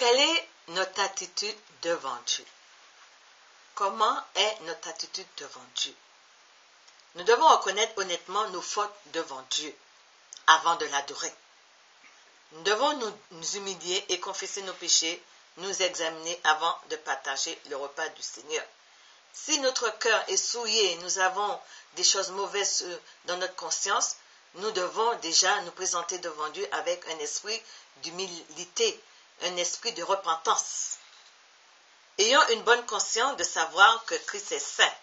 Quelle est notre attitude devant Dieu? Comment est notre attitude devant Dieu? Nous devons reconnaître honnêtement nos fautes devant Dieu avant de l'adorer. Nous devons nous humilier et confesser nos péchés, nous examiner avant de partager le repas du Seigneur. Si notre cœur est souillé, nous avons des choses mauvaises dans notre conscience, nous devons déjà nous présenter devant Dieu avec un esprit d'humilité, un esprit de repentance. Ayons une bonne conscience de savoir que Christ est saint.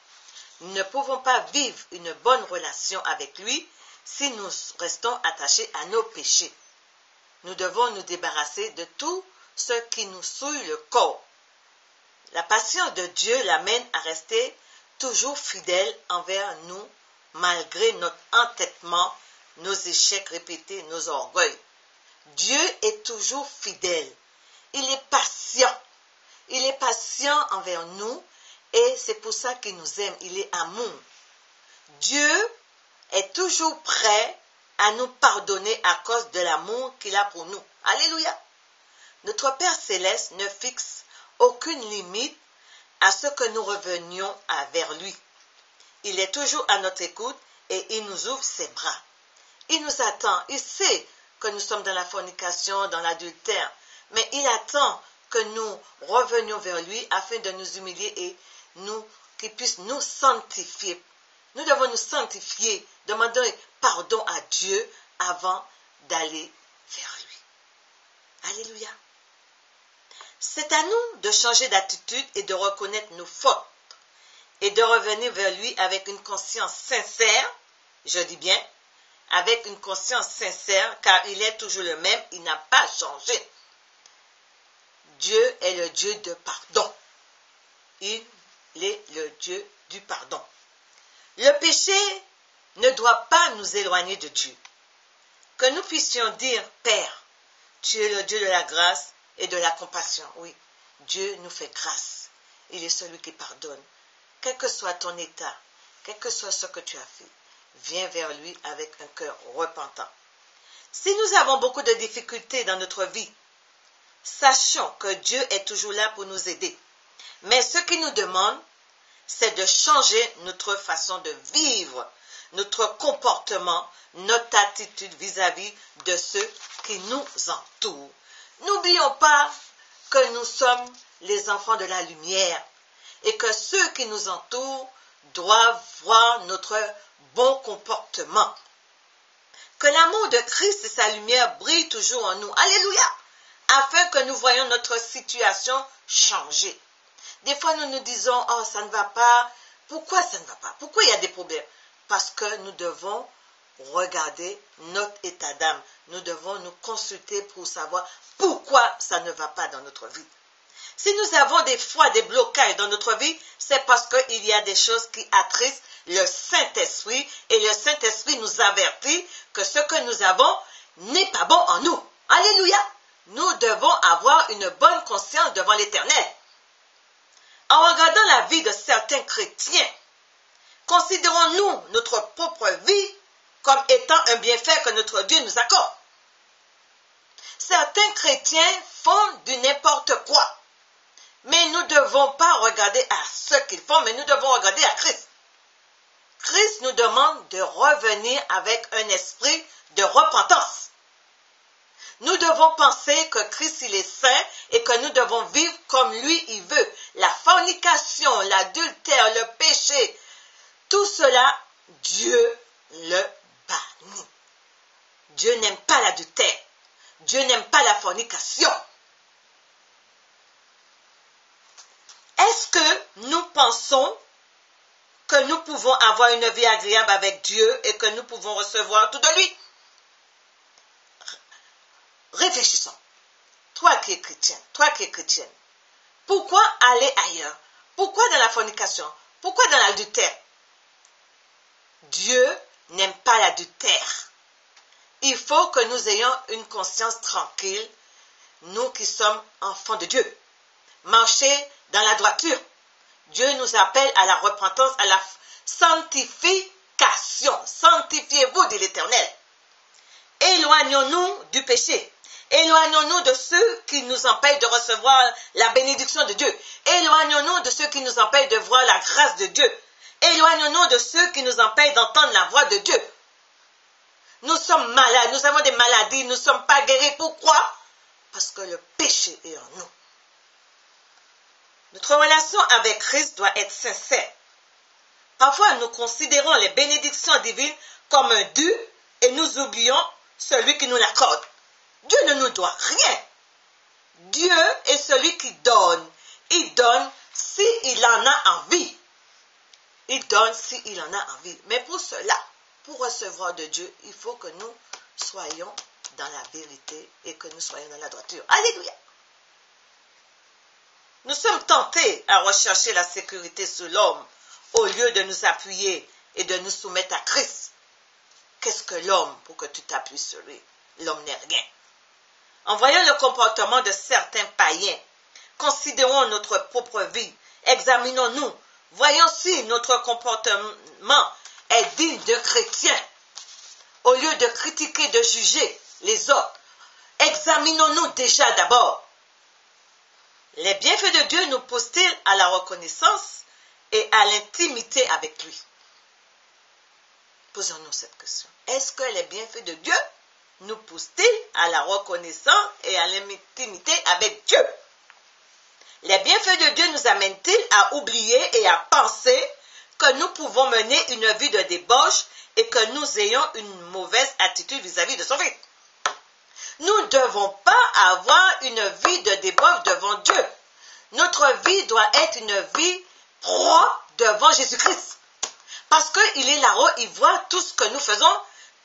Nous ne pouvons pas vivre une bonne relation avec lui si nous restons attachés à nos péchés. Nous devons nous débarrasser de tout ce qui nous souille le corps. La patience de Dieu l'amène à rester toujours fidèle envers nous, malgré notre entêtement, nos échecs répétés, nos orgueils. Dieu est toujours fidèle. Il est patient. Il est patient envers nous et c'est pour ça qu'il nous aime. Il est amour. Dieu est toujours prêt à nous pardonner à cause de l'amour qu'il a pour nous. Alléluia. Notre Père Céleste ne fixe aucune limite à ce que nous revenions vers lui. Il est toujours à notre écoute et il nous ouvre ses bras. Il nous attend. Il sait que nous sommes dans la fornication, dans l'adultère, mais il attend que nous revenions vers lui afin de nous humilier et qu'il puisse nous sanctifier. Nous devons nous sanctifier, demander pardon à Dieu avant d'aller vers lui. Alléluia. C'est à nous de changer d'attitude et de reconnaître nos fautes et de revenir vers lui avec une conscience sincère, je dis bien, avec une conscience sincère, car il est toujours le même, il n'a pas changé. Dieu est le Dieu de pardon. Il est le Dieu du pardon. Le péché ne doit pas nous éloigner de Dieu. Que nous puissions dire, Père, tu es le Dieu de la grâce et de la compassion. Oui, Dieu nous fait grâce. Il est celui qui pardonne. Quel que soit ton état, quel que soit ce que tu as fait, viens vers lui avec un cœur repentant. Si nous avons beaucoup de difficultés dans notre vie, sachons que Dieu est toujours là pour nous aider. Mais ce qu'il nous demande, c'est de changer notre façon de vivre, notre comportement, notre attitude vis-à-vis de ceux qui nous entourent. N'oublions pas que nous sommes les enfants de la lumière et que ceux qui nous entourent doivent voir notre bon comportement. Que l'amour de Christ et sa lumière brillent toujours en nous. Alléluia! Afin que nous voyions notre situation changer. Des fois, nous nous disons, oh, ça ne va pas. Pourquoi ça ne va pas? Pourquoi il y a des problèmes? Parce que nous devons regarder notre état d'âme. Nous devons nous consulter pour savoir pourquoi ça ne va pas dans notre vie. Si nous avons des fois des blocages dans notre vie, c'est parce qu'il y a des choses qui attristent le Saint-Esprit et le Saint-Esprit nous avertit que ce que nous avons n'est pas bon en nous. Alléluia! Nous devons avoir une bonne conscience devant l'Éternel. En regardant la vie de certains chrétiens, considérons-nous notre propre vie comme étant un bienfait que notre Dieu nous accorde. Certains chrétiens font du n'importe quoi. Mais nous ne devons pas regarder à ce qu'ils font, mais nous devons regarder à Christ. Christ nous demande de revenir avec un esprit de repentance. Nous devons penser que Christ, il est saint et que nous devons vivre comme lui, il veut. La fornication, l'adultère, le péché, tout cela, Dieu le bannit. Dieu n'aime pas l'adultère. Dieu n'aime pas la fornication. Est-ce que nous pensons que nous pouvons avoir une vie agréable avec Dieu et que nous pouvons recevoir tout de lui? Réfléchissons. Toi qui es chrétien, toi qui es chrétienne, pourquoi aller ailleurs? Pourquoi dans la fornication? Pourquoi dans l'adultère? Dieu n'aime pas l'adultère. Il faut que nous ayons une conscience tranquille, nous qui sommes enfants de Dieu. Marcher dans la droiture. Dieu nous appelle à la repentance, à la sanctification. Sanctifiez-vous, dit l'Éternel. Éloignons-nous du péché. Éloignons-nous de ceux qui nous empêchent de recevoir la bénédiction de Dieu. Éloignons-nous de ceux qui nous empêchent de voir la grâce de Dieu. Éloignons-nous de ceux qui nous empêchent d'entendre la voix de Dieu. Nous sommes malades, nous avons des maladies, nous ne sommes pas guéris. Pourquoi? Parce que le péché est en nous. Notre relation avec Christ doit être sincère. Parfois, nous considérons les bénédictions divines comme un dû et nous oublions celui qui nous l'accorde. Dieu ne nous doit rien. Dieu est celui qui donne. Il donne s'il en a envie. Il donne s'il en a envie. Mais pour cela, pour recevoir de Dieu, il faut que nous soyons dans la vérité et que nous soyons dans la droiture. Alléluia. Nous sommes tentés à rechercher la sécurité sur l'homme au lieu de nous appuyer et de nous soumettre à Christ. Qu'est-ce que l'homme pour que tu t'appuies sur lui? L'homme n'est rien. En voyant le comportement de certains païens, considérons notre propre vie, examinons-nous, voyons si notre comportement est digne de chrétiens. Au lieu de critiquer, de juger les autres, examinons-nous déjà d'abord. Les bienfaits de Dieu nous poussent-ils à la reconnaissance et à l'intimité avec lui? Posons-nous cette question. Est-ce que les bienfaits de Dieu nous poussent-ils à la reconnaissance et à l'intimité avec Dieu? Les bienfaits de Dieu nous amènent-ils à oublier et à penser que nous pouvons mener une vie de débauche et que nous ayons une mauvaise attitude vis-à-vis de son Fils? Nous ne devons pas avoir une vie de débauche devant Dieu. Notre vie doit être une vie propre devant Jésus-Christ. Parce qu'il est là-haut, il voit tout ce que nous faisons,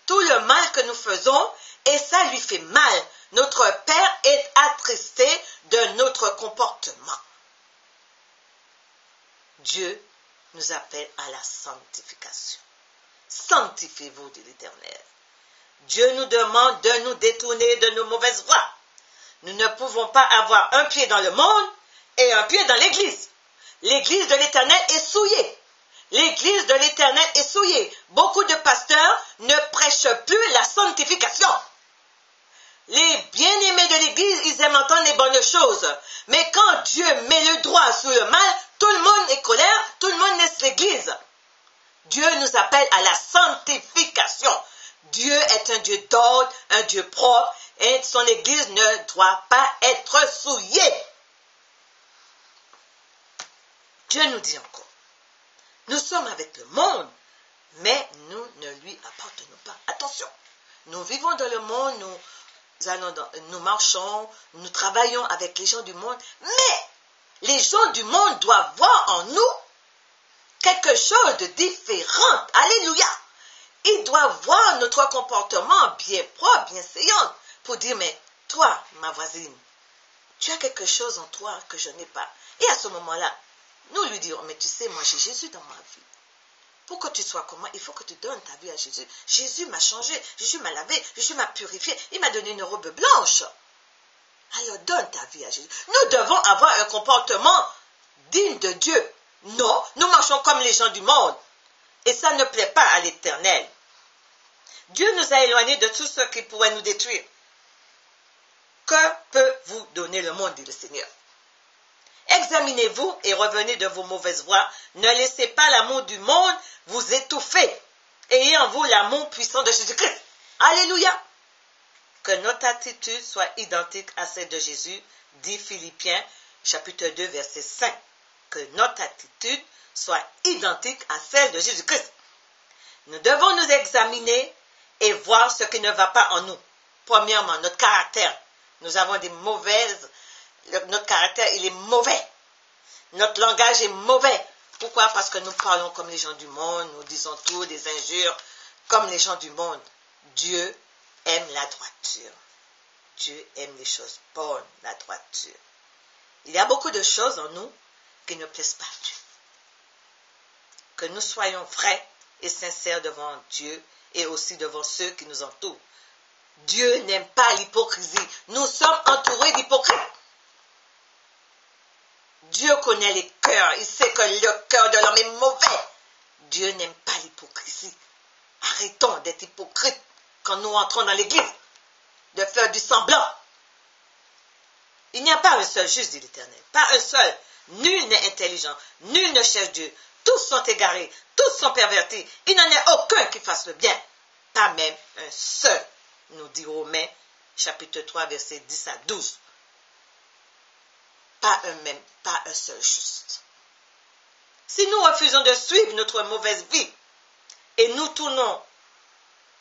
tout le mal que nous faisons, et ça lui fait mal. Notre Père est attristé de notre comportement. Dieu nous appelle à la sanctification. Sanctifiez-vous de l'Éternel. Dieu nous demande de nous détourner de nos mauvaises voies. Nous ne pouvons pas avoir un pied dans le monde et un pied dans l'Église. L'Église de l'Éternel est souillée. L'Église de l'Éternel est souillée. Beaucoup de pasteurs ne prêchent plus la sanctification. Les bien-aimés de l'Église, ils aiment entendre les bonnes choses. Mais quand Dieu met le droit sur le mal, tout le monde est colère, tout le monde laisse l'Église. Dieu nous appelle à la sanctification. Dieu est un Dieu d'ordre, un Dieu propre, et son Église ne doit pas être souillée. Dieu nous dit encore, nous sommes avec le monde, mais nous ne lui appartenons pas. Attention, nous vivons dans le monde, nous marchons, nous travaillons avec les gens du monde, mais les gens du monde doivent voir en nous quelque chose de différent. Alléluia. Ils doivent voir notre comportement bien propre, bien saillant, pour dire, mais toi, ma voisine, tu as quelque chose en toi que je n'ai pas. Et à ce moment-là, nous lui dirons, mais tu sais, moi j'ai Jésus dans ma vie. Pour que tu sois comme moi, il faut que tu donnes ta vie à Jésus. Jésus m'a changé, Jésus m'a lavé, Jésus m'a purifié, il m'a donné une robe blanche. Alors donne ta vie à Jésus. Nous devons avoir un comportement digne de Dieu. Non, nous marchons comme les gens du monde. Et ça ne plaît pas à l'Éternel. Dieu nous a éloignés de tout ce qui pourrait nous détruire. Que peut vous donner le monde, dit le Seigneur? Examinez-vous et revenez de vos mauvaises voies. Ne laissez pas l'amour du monde vous étouffer. Ayez en vous l'amour puissant de Jésus-Christ. Alléluia. Que notre attitude soit identique à celle de Jésus, dit Philippiens, chapitre 2, verset 5. Que notre attitude soit identique à celle de Jésus-Christ. Nous devons nous examiner et voir ce qui ne va pas en nous. Premièrement, notre caractère. Nous avons des mauvaises. Notre caractère, il est mauvais. Notre langage est mauvais. Pourquoi? Parce que nous parlons comme les gens du monde. Nous disons tout, des injures, comme les gens du monde. Dieu aime la droiture. Dieu aime les choses bonnes, la droiture. Il y a beaucoup de choses en nous qui ne plaisent pas à Dieu. Que nous soyons vrais et sincères devant Dieu et aussi devant ceux qui nous entourent. Dieu n'aime pas l'hypocrisie. Nous sommes entourés d'hypocrites. Dieu connaît les cœurs. Il sait que le cœur de l'homme est mauvais. Dieu n'aime pas l'hypocrisie. Arrêtons d'être hypocrites quand nous entrons dans l'église, de faire du semblant. Il n'y a pas un seul juste, dit l'Éternel. Pas un seul. Nul n'est intelligent. Nul ne cherche Dieu. Tous sont égarés. Tous sont pervertis. Il n'en est aucun qui fasse le bien. Pas même un seul, nous dit Romains, chapitre 3, versets 10 à 12. Pas un seul juste. Si nous refusons de suivre notre mauvaise vie et nous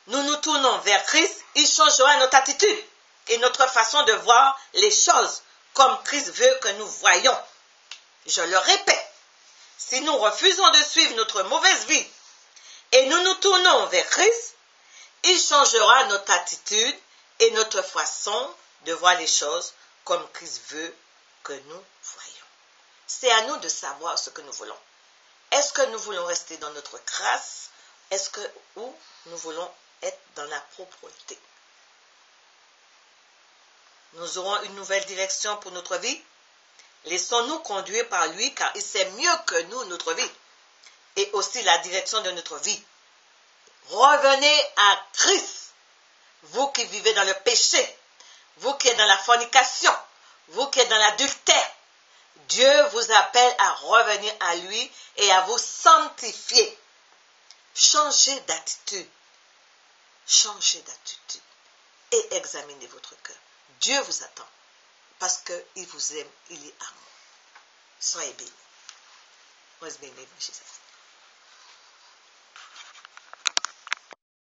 nous tournons vers Christ, il changera notre attitude et notre façon de voir les choses comme Christ veut que nous voyions. Je le répète, si nous refusons de suivre notre mauvaise vie et nous nous tournons vers Christ, il changera notre attitude et notre façon de voir les choses comme Christ veut que nous voyions. C'est à nous de savoir ce que nous voulons. Est-ce que nous voulons rester dans notre grâce? Ou nous voulons être dans la propreté? Nous aurons une nouvelle direction pour notre vie. Laissons-nous conduire par lui, car il sait mieux que nous notre vie et aussi la direction de notre vie. Revenez à Christ, vous qui vivez dans le péché, vous qui êtes dans la fornication, vous qui êtes dans l'adultère. Dieu vous appelle à revenir à lui et à vous sanctifier. Changez d'attitude. Changez d'attitude et examinez votre cœur. Dieu vous attend parce qu'il vous aime, il est amour. Soyez bénis. Soyez bénis, Jésus.